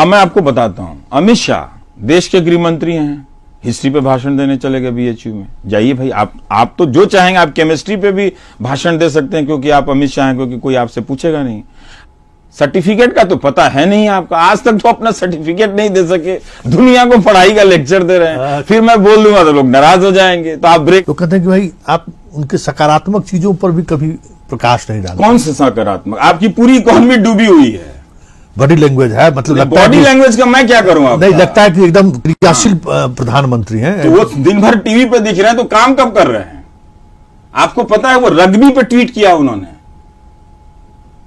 अब मैं आपको बताता हूं, अमित शाह देश के गृह मंत्री हैं, हिस्ट्री पे भाषण देने चले गए बीएचयू में। जाइए भाई, आप तो जो चाहेंगे, आप केमिस्ट्री पे भी भाषण दे सकते हैं क्योंकि आप अमित शाह हैं, क्योंकि कोई आपसे पूछेगा नहीं। सर्टिफिकेट का तो पता है नहीं आपका, आज तक तो अपना सर्टिफिकेट नहीं दे सके, दुनिया को पढ़ाई का लेक्चर दे रहे हैं। फिर मैं बोल दूंगा तो लोग नाराज हो जाएंगे, तो आप ब्रेक। तो कहते हैं कि भाई आप उनके सकारात्मक चीजों पर भी कभी प्रकाश नहीं डालते। कौन से सकारात्मक? आपकी पूरी इकोनॉमी डूबी हुई है। बॉडी लैंग्वेज है, मतलब बॉडी लैंग्वेज का मैं क्या करूं? नहीं लगता है कि एकदम क्रियाशील प्रधानमंत्री हैं। तो वो दिन भर टीवी पे दिख रहे हैं, तो काम कब कर रहे हैं? आपको पता है वो रग्बी पे ट्वीट किया उन्होंने।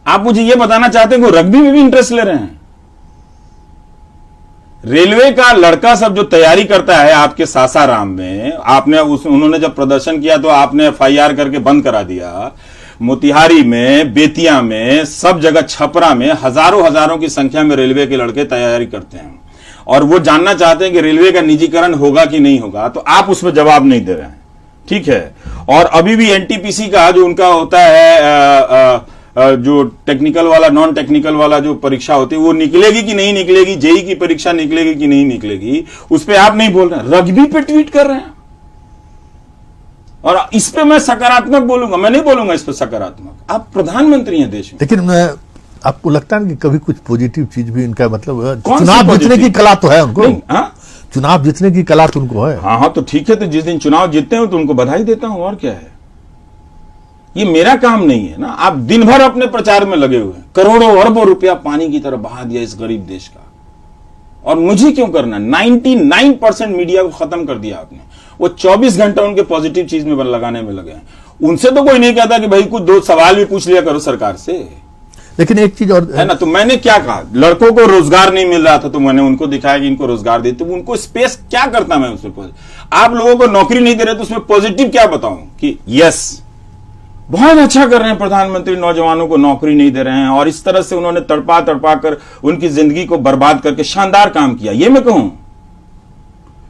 आप मुझे ये बताना चाहते हैं कि वो रग्बी में भी इंटरेस्ट ले रहे हैं? रेलवे का लड़का सब जो तैयारी करता है आपके सासाराम में, आपने उन्होंने जब प्रदर्शन किया तो आपने एफआईआर करके बंद करा दिया। मोतिहारी में, बेतिया में, सब जगह, छपरा में हजारों की संख्या में रेलवे के लड़के तैयारी करते हैं और वो जानना चाहते हैं कि रेलवे का निजीकरण होगा कि नहीं होगा, तो आप उसमें जवाब नहीं दे रहे हैं। ठीक है। और अभी भी एनटीपीसी का जो उनका होता है जो टेक्निकल वाला, नॉन टेक्निकल वाला जो परीक्षा होती है, वो निकलेगी कि नहीं निकलेगी, जेई की परीक्षा निकलेगी कि नहीं निकलेगी, उस पर आप नहीं बोल रहे हैं, रग्बी पे ट्वीट कर रहे हैं। और इस पे मैं सकारात्मक बोलूंगा, मैं नहीं बोलूंगा इस पे सकारात्मक। आप प्रधानमंत्री हैं देश में। लेकिन आपको लगता है कि कभी कुछ पॉजिटिव चीज भी इनका, मतलब चुनाव जीतने की कला तो है उनको। चुनाव जीतने की कला तो उनको है। हाँ तो ठीक है, तो जिस दिन चुनाव जीतते हो तो उनको बधाई देता हूं, और क्या है। ये मेरा काम नहीं है ना। आप दिन भर अपने प्रचार में लगे हुए हैं, करोड़ों अरबों रुपया पानी की तरह बहा दिया इस गरीब देश का, और मुझे क्यों करना? 99% मीडिया को खत्म कर दिया आपने। वो 24 घंटा उनके पॉजिटिव चीज में लगाने में लगे हैं। उनसे तो कोई नहीं कहता कि भाई कुछ दो सवाल भी पूछ लिया करो सरकार से। लेकिन एक चीज और है ना, तो मैंने क्या कहा, लड़कों को रोजगार नहीं मिल रहा था तो मैंने उनको दिखाया कि इनको रोजगार देते। तो उनको स्पेस क्या करता मैं उसमें? आप लोगों को नौकरी नहीं दे रहे तो उसमें पॉजिटिव क्या बताऊं कि यस बहुत अच्छा कर रहे हैं प्रधानमंत्री, नौजवानों को नौकरी नहीं दे रहे हैं, और इस तरह से उन्होंने तड़पा कर उनकी जिंदगी को बर्बाद करके शानदार काम किया, ये मैं कहूं।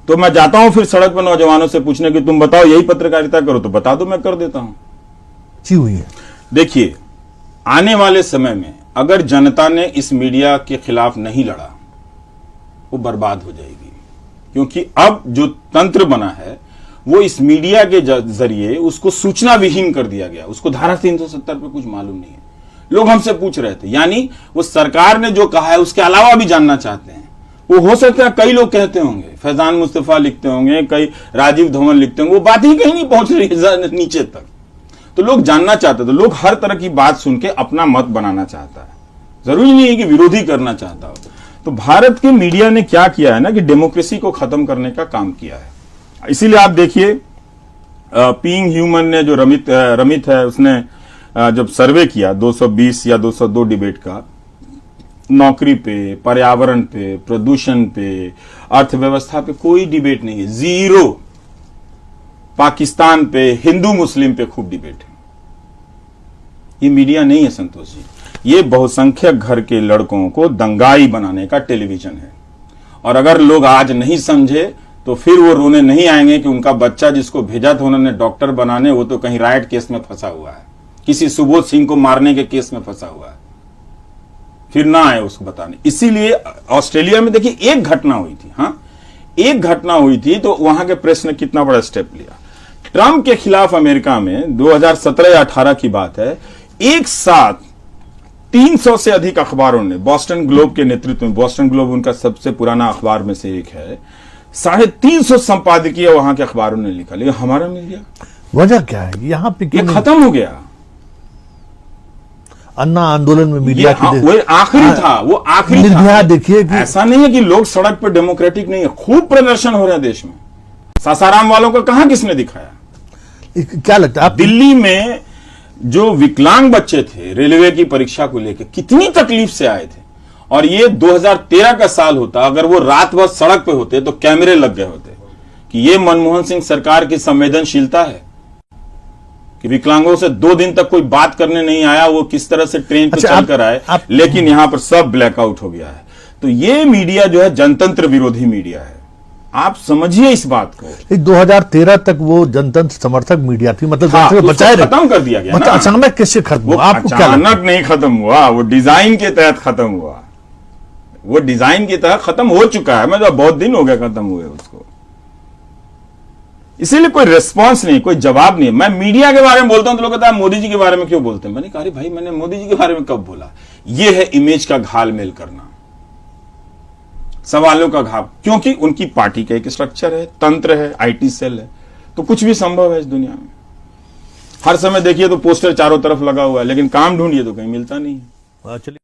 तो मैं जाता हूं फिर सड़क पर नौजवानों से पूछने की तुम बताओ यही पत्रकारिता करो, तो बता दो, मैं कर देता हूं। जी हुई है। देखिए, आने वाले समय में अगर जनता ने इस मीडिया के खिलाफ नहीं लड़ा, वो बर्बाद हो जाएगी। क्योंकि अब जो तंत्र बना है वो इस मीडिया के जरिए उसको सूचना विहीन कर दिया गया। उसको धारा 370 पे कुछ मालूम नहीं है। लोग हमसे पूछ रहे थे, यानी वो सरकार ने जो कहा है उसके अलावा भी जानना चाहते हैं। वो हो सकता है कई लोग कहते होंगे, फैजान मुस्तफा लिखते होंगे, कई राजीव धवन लिखते होंगे, वो बात ही कहीं नहीं पहुंच रही है नीचे तक। तो लोग जानना चाहते, तो लोग हर तरह की बात सुन के अपना मत बनाना चाहता है, जरूरी नहीं है कि विरोधी करना चाहता हो। तो भारत के मीडिया ने क्या किया है ना, कि डेमोक्रेसी को खत्म करने का काम किया है। इसीलिए आप देखिए, पीइंग ह्यूमन ने जो रमित है, उसने जब सर्वे किया 220 या 202 डिबेट का, नौकरी पे, पर्यावरण पे, प्रदूषण पे, अर्थव्यवस्था पे कोई डिबेट नहीं है, जीरो। पाकिस्तान पे, हिंदू मुस्लिम पे खूब डिबेट है। ये मीडिया नहीं है संतोष जी, ये बहुसंख्यक घर के लड़कों को दंगाई बनाने का टेलीविजन है। और अगर लोग आज नहीं समझे तो फिर वो रोने नहीं आएंगे कि उनका बच्चा जिसको भेजा था उन्होंने डॉक्टर बनाने, वो तो कहीं राइट केस में फंसा हुआ है, किसी सुबोध सिंह को मारने के केस में फंसा हुआ है, फिर ना आए उसको बताने। इसीलिए ऑस्ट्रेलिया में देखिए एक घटना हुई थी, हाँ एक घटना हुई थी, तो वहां के प्रेस ने कितना बड़ा स्टेप लिया। ट्रंप के खिलाफ अमेरिका में 2017 या 18 की बात है, एक साथ 300 से अधिक अखबारों ने, बॉस्टन ग्लोब के नेतृत्व में, बॉस्टन ग्लोब उनका सबसे पुराना अखबार में से एक है, 350 संपादकीय वहां के अखबारों ने लिखा। लेकिन हमारा मीडिया, वजह क्या है यहाँ पे? ये खत्म हो गया। अन्ना आंदोलन में मीडिया वो आखिरी था, वो आखिरी निर्भया देखिए कि ऐसा नहीं है कि लोग सड़क पर डेमोक्रेटिक नहीं है, खूब प्रदर्शन हो रहा है देश में। सासाराम वालों को कहां किसने दिखाया? क्या लगता है दिल्ली में जो विकलांग बच्चे थे रेलवे की परीक्षा को लेकर कितनी तकलीफ से आए थे, और ये 2013 का साल होता, अगर वो रात भर सड़क पे होते तो कैमरे लग गए होते कि ये मनमोहन सिंह सरकार की संवेदनशीलता है कि विकलांगों से 2 दिन तक कोई बात करने नहीं आया, वो किस तरह से ट्रेन पे चलकर आए, लेकिन यहां पर सब ब्लैकआउट हो गया है। तो ये मीडिया जो है जनतंत्र विरोधी मीडिया है, आप समझिए इस बात को। 2013 तक वो जनतंत्र समर्थक मीडिया थी, मतलब बचाए खत्म कर दिया गया, मतलब अचानक कैसे खत्म हुआ? आपको क्या अचानक नहीं खत्म हुआ, वो डिजाइन के तहत खत्म हुआ। वो डिजाइन की तरह खत्म हो चुका है, मतलब बहुत दिन हो गया खत्म हुए उसको। इसीलिए कोई रिस्पांस नहीं, कोई जवाब नहीं। मैं मीडिया के बारे में बोलता हूं तो लोग कहते हैं मोदी जी के बारे में क्यों बोलते हैं। मैंने कहा भाई मैंने मोदी जी के बारे में कब बोला। यह है इमेज का घालमेल करना, सवालों का घाव, क्योंकि उनकी पार्टी का एक स्ट्रक्चर है, तंत्र है, आईटी सेल है, तो कुछ भी संभव है इस दुनिया में। हर समय देखिए तो पोस्टर चारों तरफ लगा हुआ है, लेकिन काम ढूंढिए तो कहीं मिलता नहीं है। चलिए।